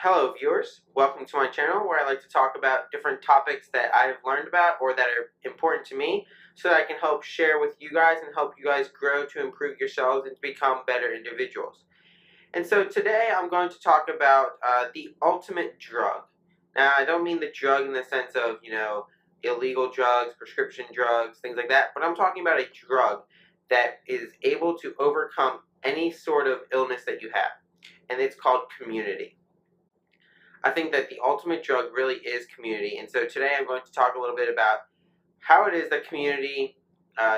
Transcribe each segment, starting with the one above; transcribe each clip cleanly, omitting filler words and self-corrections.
Hello viewers, welcome to my channel where I like to talk about different topics that I have learned about or that are important to me so that I can help share with you guys and help you guys grow to improve yourselves and to become better individuals. And so today I'm going to talk about the ultimate drug. Now I don't mean the drug in the sense of, illegal drugs, prescription drugs, things like that, but I'm talking about a drug that is able to overcome any sort of illness that you have, and it's called community. I think that the ultimate drug really is community. And so today I'm going to talk a little bit about how it is that community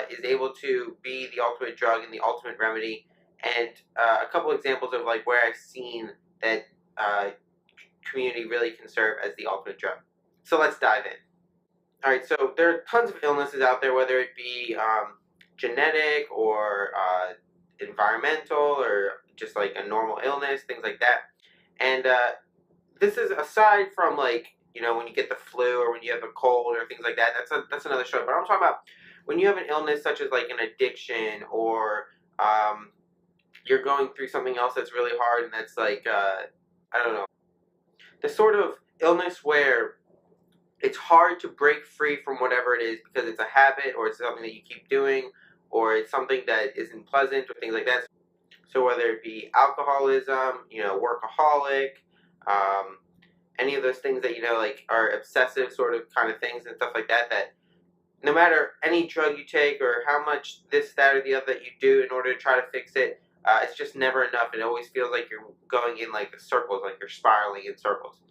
is able to be the ultimate drug and the ultimate remedy, and a couple examples of like where I've seen that community really can serve as the ultimate drug. So let's dive in. All right, so there are tons of illnesses out there, whether it be genetic or environmental or just like a normal illness, things like that. And this is aside from like when you get the flu or when you have a cold or things like that. That's another story. But I'm talking about when you have an illness such as like an addiction or you're going through something else that's really hard and that's like I don't know, the sort of illness where it's hard to break free from whatever it is because it's a habit or it's something that you keep doing or it's something that isn't pleasant or things like that. So whether it be alcoholism, workaholic, um, any of those things that like are obsessive sort of kind of things and stuff like that, that no matter any drug you take or how much this, that, or the other that you do in order to try to fix it, it's just never enough. It always feels like you're going in like circles, like you're spiraling in circles.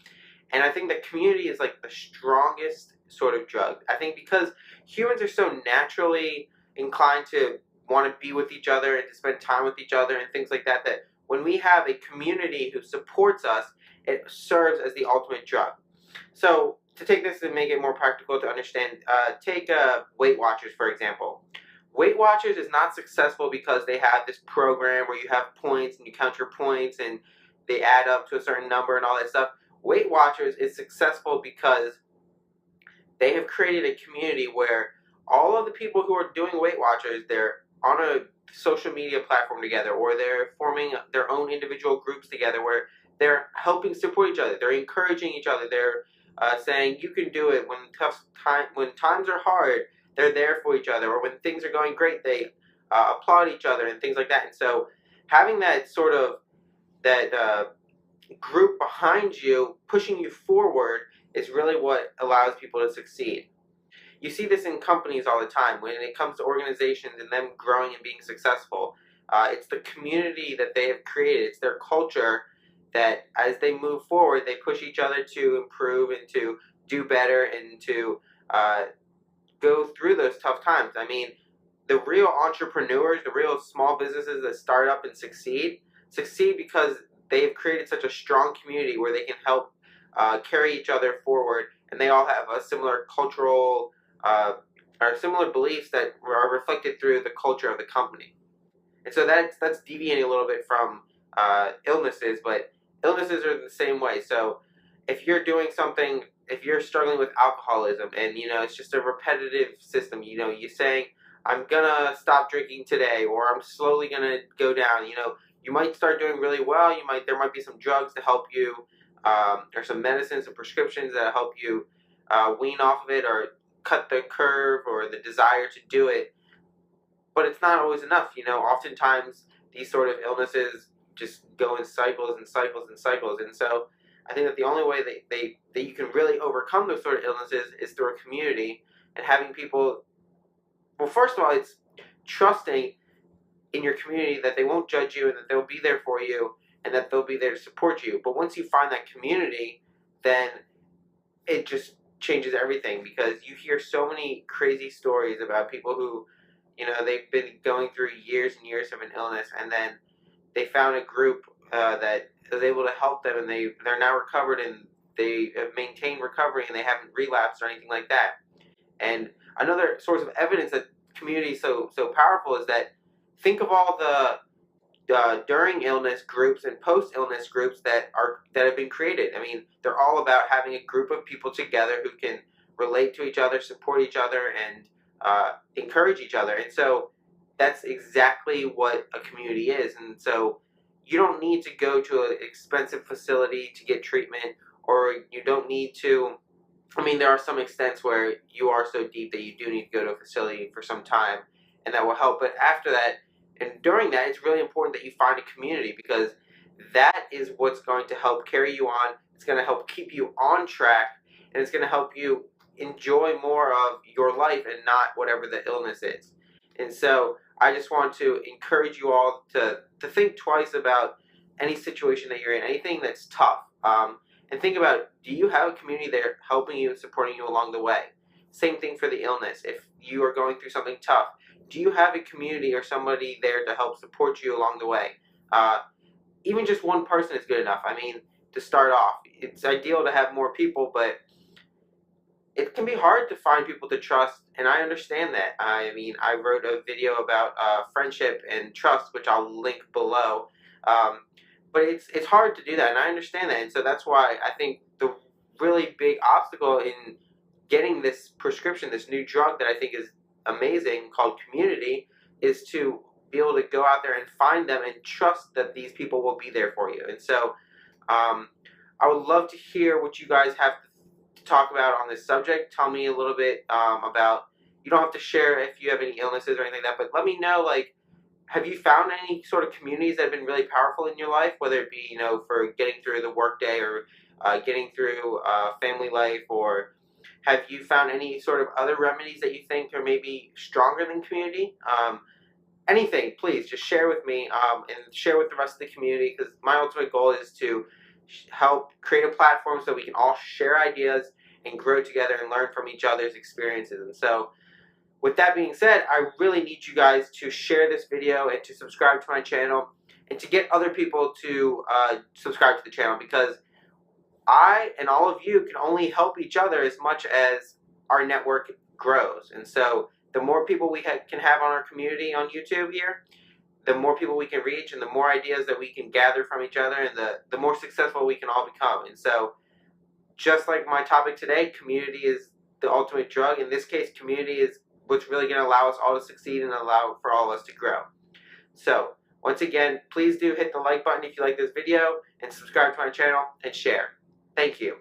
And I think that community is like the strongest sort of drug. I think because humans are so naturally inclined to want to be with each other and to spend time with each other and things like that, that when we have a community who supports us, it serves as the ultimate drug. So to take this and make it more practical to understand, take Weight Watchers for example. Weight Watchers is not successful because they have this program where you have points and you count your points and they add up to a certain number and all that stuff. Weight Watchers is successful because they have created a community where all of the people who are doing Weight Watchers, they're on a social media platform together, or they're forming their own individual groups together where they're helping support each other. They're encouraging each other. They're saying you can do it when times are hard. They're there for each other, or when things are going great, they applaud each other and things like that. And so, having that sort of that group behind you, pushing you forward, is really what allows people to succeed. You see this in companies all the time when it comes to organizations and them growing and being successful. It's the community that they have created. It's their culture that as they move forward, they push each other to improve and to do better and to go through those tough times. I mean, the real entrepreneurs, the real small businesses that start up and succeed because they have created such a strong community where they can help carry each other forward, and they all have a similar cultural or similar beliefs that are reflected through the culture of the company. And so that's deviating a little bit from illnesses, but illnesses are the same way. So if you're doing something, if you're struggling with alcoholism and it's just a repetitive system, you're saying I'm gonna stop drinking today, or I'm slowly gonna go down. You might start doing really well. There might be some drugs to help you, or some medicines and prescriptions that help you wean off of it or cut the curve or the desire to do it. But it's not always enough. Oftentimes these sort of illnesses just go in cycles and cycles and cycles. And so I think that the only way that you can really overcome those sort of illnesses is through a community and having people. Well, first of all, it's trusting in your community that they won't judge you and that they'll be there for you and that they'll be there to support you. But once you find that community, then it just changes everything, because you hear so many crazy stories about people who, they've been going through years and years of an illness, and then they found a group that is able to help them, and they're now recovered and they have maintained recovery and they haven't relapsed or anything like that. And another source of evidence that community is so powerful is that think of all the during illness groups and post illness groups that have been created. I mean, they're all about having a group of people together who can relate to each other, support each other, and encourage each other. And so that's exactly what a community is. And so you don't need to go to an expensive facility to get treatment, or you don't need to. I mean, there are some extents where you are so deep that you do need to go to a facility for some time, and that will help. But after that, and during that, it's really important that you find a community, because that is what's going to help carry you on. It's going to help keep you on track, and it's going to help you enjoy more of your life and not whatever the illness is. And so I just want to encourage you all to think twice about any situation that you're in, anything that's tough. And think about, do you have a community there helping you and supporting you along the way? Same thing for the illness. If you are going through something tough, do you have a community or somebody there to help support you along the way? Even just one person is good enough. I mean, to start off, it's ideal to have more people, but it can be hard to find people to trust, and I understand that. I mean, I wrote a video about friendship and trust, which I'll link below. But it's hard to do that, and I understand that, and so that's why I think the really big obstacle in getting this prescription, this new drug that I think is amazing called community, is to be able to go out there and find them and trust that these people will be there for you. And so I would love to hear what you guys have to talk about on this subject. Tell me a little bit about, you don't have to share if you have any illnesses or anything like that, but let me know, like, have you found any sort of communities that have been really powerful in your life, whether it be, for getting through the workday, or getting through family life, or have you found any sort of other remedies that you think are maybe stronger than community? Anything, please just share with me, and share with the rest of the community, because my ultimate goal is to help create a platform so we can all share ideas and grow together and learn from each other's experiences. And so, with that being said, I really need you guys to share this video and to subscribe to my channel, and to get other people to subscribe to the channel, because I and all of you can only help each other as much as our network grows. And so the more people we can have on our community on YouTube here, the more people we can reach, and the more ideas that we can gather from each other, and the more successful we can all become. And so, just like my topic today, community is the ultimate drug. In this case, community is what's really going to allow us all to succeed and allow for all of us to grow. So, once again, please do hit the like button if you like this video, and subscribe to my channel, and share. Thank you.